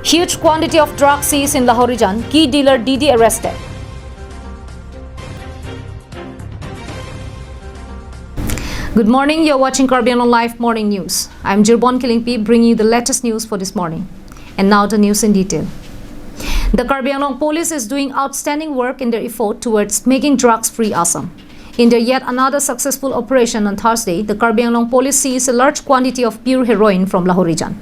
Huge quantity of drugs seized in Lahore region. Key dealer Didi arrested. Good morning, you're watching Karbi Anglong Live Morning News. I'm Jirbon Kilingpi bringing you the latest news for this morning. And now the news in detail. The Karbi Anglong police is doing outstanding work in their effort towards making drugs-free Assam. In their yet another successful operation on Thursday, the Karbi Anglong police seized a large quantity of pure heroin from Lahore region.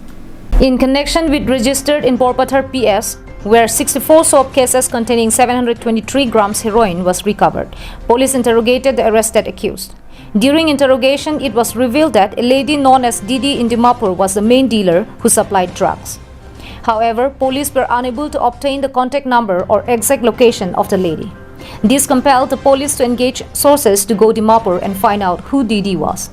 In connection with registered in Borpathar PS, where 64 soap cases containing 723 grams heroin was recovered, police interrogated the arrested accused. During interrogation, it was revealed that a lady known as Didi in Dimapur was the main dealer who supplied drugs. However, police were unable to obtain the contact number or exact location of the lady. This compelled the police to engage sources to go to Dimapur and find out who Didi was.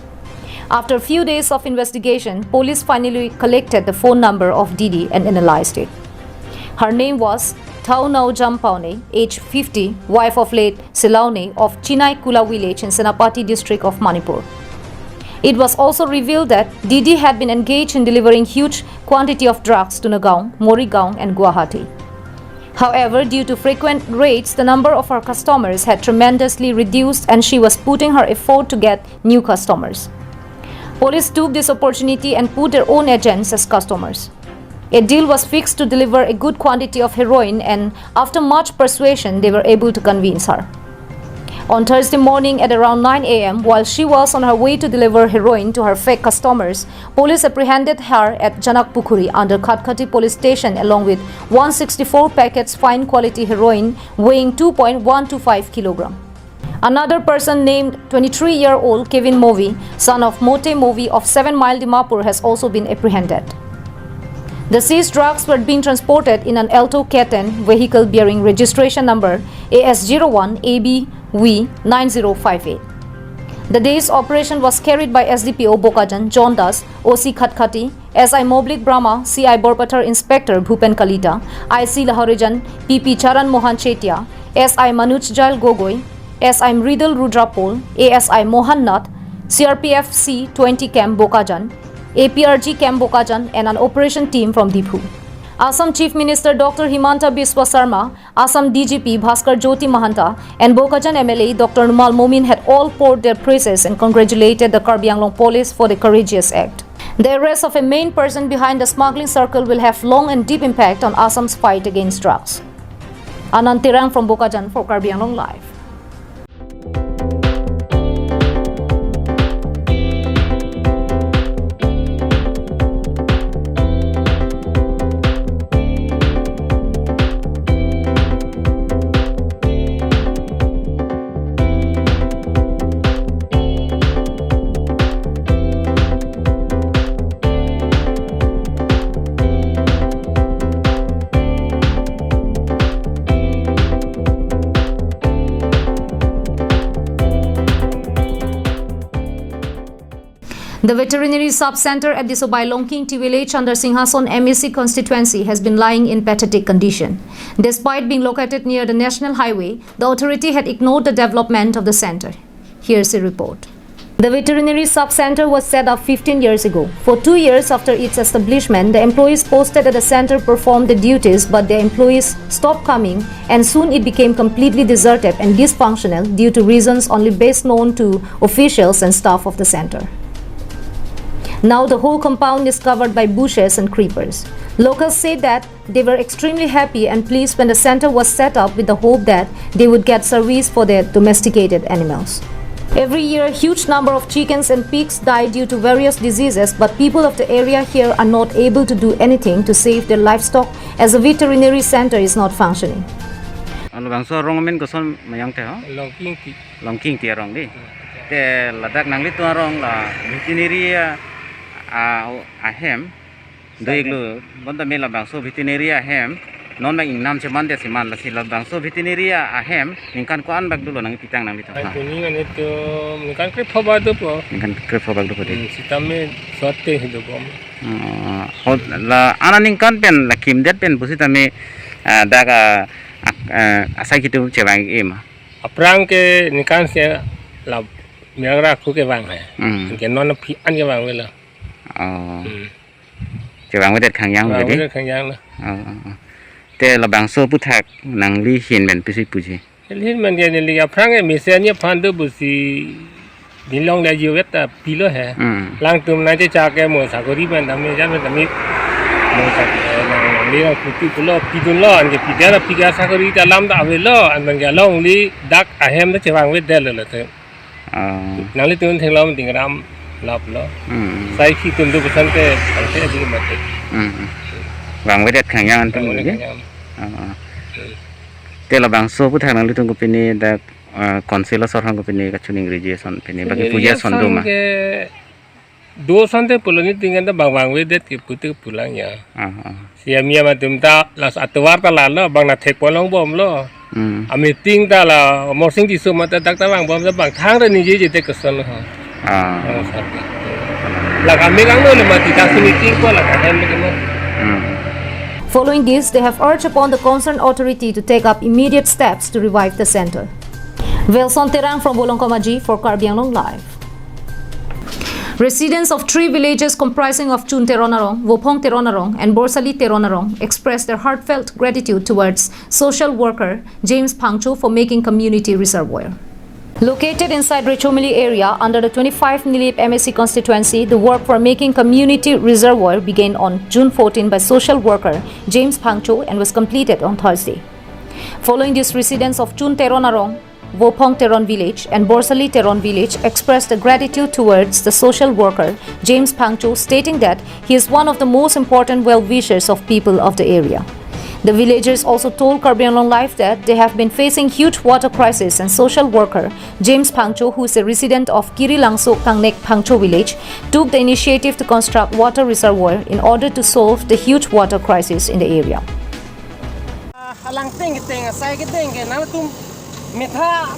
After a few days of investigation, police finally collected the phone number of Didi and analyzed it. Her name was Thau Nau Jampaune, age 50, wife of late Silaune of Chinai Kula village in Senapati district of Manipur. It was also revealed that Didi had been engaged in delivering huge quantity of drugs to Nagaon, Morigaon and Guwahati. However, due to frequent raids, the number of her customers had tremendously reduced and she was putting her effort to get new customers. Police took this opportunity and put their own agents as customers. A deal was fixed to deliver a good quantity of heroin, and after much persuasion, they were able to convince her. On Thursday morning at around 9 a.m., while she was on her way to deliver heroin to her fake customers, police apprehended her at Janakpukhuri under Khatkati police station along with 164 packets fine quality heroin weighing 2.125 kg. Another person named 23-year-old Kevin Movi, son of Mote Movi of 7 Mile Dimapur, has also been apprehended. The seized drugs were being transported in an Alto K10 vehicle bearing registration number AS01ABV9058. The day's operation was carried by SDPO Bokajan, John Das, OC Khatkati, SI Moblik Brahma, CI Borpathar Inspector Bhupen Kalita, IC Lahore region PP Charan Mohan Chetia, SI Manuj Jail Gogoi, SI Mridal Rudrapol, ASI Mohan Nath, CRPF C20 Camp Bokajan, APRG Camp Bokajan and an operation team from Diphu. Assam Chief Minister Dr. Himanta Biswa Sarma, Assam DGP Bhaskar Jyoti Mahanta and Bokajan MLA Dr. Numal Momin had all poured their praises and congratulated the Karbi Anglong police for the courageous act. The arrest of a main person behind the smuggling circle will have long and deep impact on Assam's fight against drugs. Anand Tirang from Bokajan for Karbi Anglong Live. The veterinary subcenter at the Sobai Longking T village under Singhason MEC constituency has been lying in pathetic condition. Despite being located near the national highway, the authority had ignored the development of the center. Here's a report. The veterinary subcenter was set up 15 years ago. For 2 years after its establishment, the employees posted at the center performed the duties, but the employees stopped coming and soon it became completely deserted and dysfunctional due to reasons only best known to officials and staff of the center. Now the whole compound is covered by bushes and creepers. Locals say that they were extremely happy and pleased when the center was set up with the hope that they would get service for their domesticated animals. Every year, a huge number of chickens and pigs die due to various diseases, but people of the area here are not able to do anything to save their livestock as the veterinary center is not functioning. Ahem doiglu bonda mela bangso veterinary ahem non bang ingnam seman de seman la sila bangso veterinary ahem ningkan ko an bag dulo nang pitang nang bitang kuningan itu ningkan krep phaba do po ningkan krep phaba do po de sitame sote hido bom la ana ningkan pen la kim det pen busitame daga asai kitu cewang em aprang ke ningkan se la miagra khu ke bang hai ke non phi an ke bang wela จะวางไว้เด็ดขังยังเลยดิ Wang khang yang lah. แต่ระบางโซ่ผู้ถักหนังลีเห็นเป็นปุจิปุจิ Lihat man dia ni lihat perang misalnya pandu busi dilong dah jiwet tak pilo hai. Lang tum nanti cakap mo sakuri man kami jangan kami mo cakap ni orang putih pulau pidun lo, anjir pidara piga sakuri dalam dah awal lo, anjir galong li dak ahem dah cewang wet dah le tu. Nanti tuan tengok lo tinggal ram lap lo. Saya kita tu pesan ke, saya juga mati. วางไว้เด็ดขังยังอันเป็นเลยแต่ระบางโซ่ผู้ถักหนังลีต้องก็เป็นนี่แต่คอนซีลสอดทางก็เป็นนี่กับชุนิงรีเจสันเป็นนี่บางทีผู้แย่สันดูมา Dua santai pulau ni tinggal dah bang wedet ke putih pulang ya. Siamia macam tak las atwar tak lalu bang nak tek pulang bom lo. Ami ting tak lah morsing di semua tak tak bang bom tak bang thang dah ni je tek kesan ha. Lah kami kan lo lima tidak meeting pun lah kan begini. Following this, they have urged upon the concerned authority to take up immediate steps to revive the center. Velson Terang from Bolongkomaji for Karbi Anglong Live. Residents of 3 villages comprising of Chun Teronarong, Wopong Teronarong and Borsali Teronarong expressed their heartfelt gratitude towards social worker James Pangcho for making community reservoir. Located inside Rechomili area under the 25 Nilip MSC constituency, the work for making community reservoir began on June 14 by social worker James Pangcho and was completed on Thursday. Following this, residents of Chun Teronarong, Wopong Teron village and Borsali Teron village expressed their gratitude towards the social worker James Pangcho, stating that he is one of the most important well-wishers of people of the area. The villagers also told Karbi Anglong Live that they have been facing huge water crisis, and social worker James Pangcho, who is a resident of Kirilangso Kangnek Pangcho village, took the initiative to construct water reservoir in order to solve the huge water crisis in the area.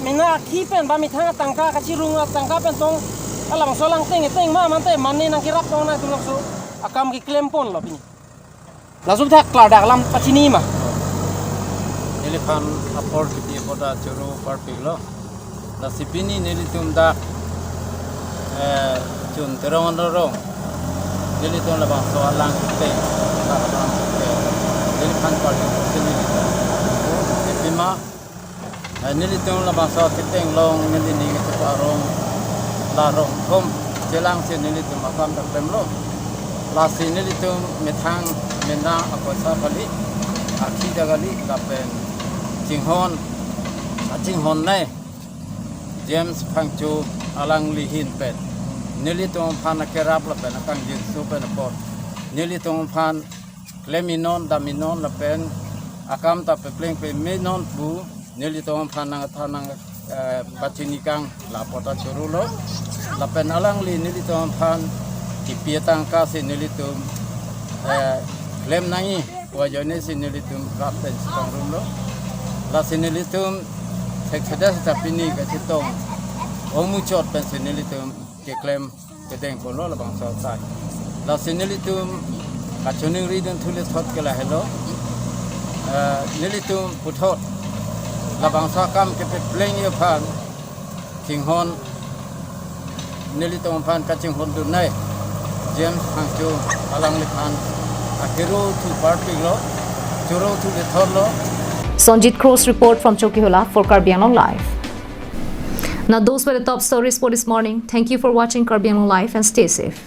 Mina kipen ba mitha tangka kachirunga tangka pentong alang solang ting ma mante manni nang kirap tong na tulok so akam ki klempon lo pini lazum thak kladak lam pachini ma Elephant aport di poda churu parpig lo la sipini nelitum da chun terong nelitum la bang so alang te elephant parpig sini epima nelitum la bang so teng long neli ke parong la rong kom jelang sin nelitum akam tak pemlo la sin nelitum methang mena akosa kali akhi jagali kapen Jinghon nai James Pangcho alang lihin pet nili tong pan kerap la pen akang jin super pot nili tong pan kleminon daminon la pen akam ta pe pleng pe minon bu nili tong pan nang thanang pachinikang la pota churulo la pen alang li nili tong pan ipietang ka si nili tum klem nangi wajone si nili tum kapten stong rumlo la sinilitum seksedas tapi ni kasi tong omuchot pen sinilitum ke claim ke deng polo la bang sa sai la sinilitum kachuning ridun thulis thot ke la hello nilitum puthot la bang sa kam ke pe pleng ye phan Jinghon nilitum phan ka Jinghon du nai James Pangcho alang li phan akhiru thu party lo churo thu le thot lo. Sonjit Crow's report from Chokihola for Karbi Anglong Live. Now those were the top stories for this morning. Thank you for watching Karbi Anglong Live and stay safe.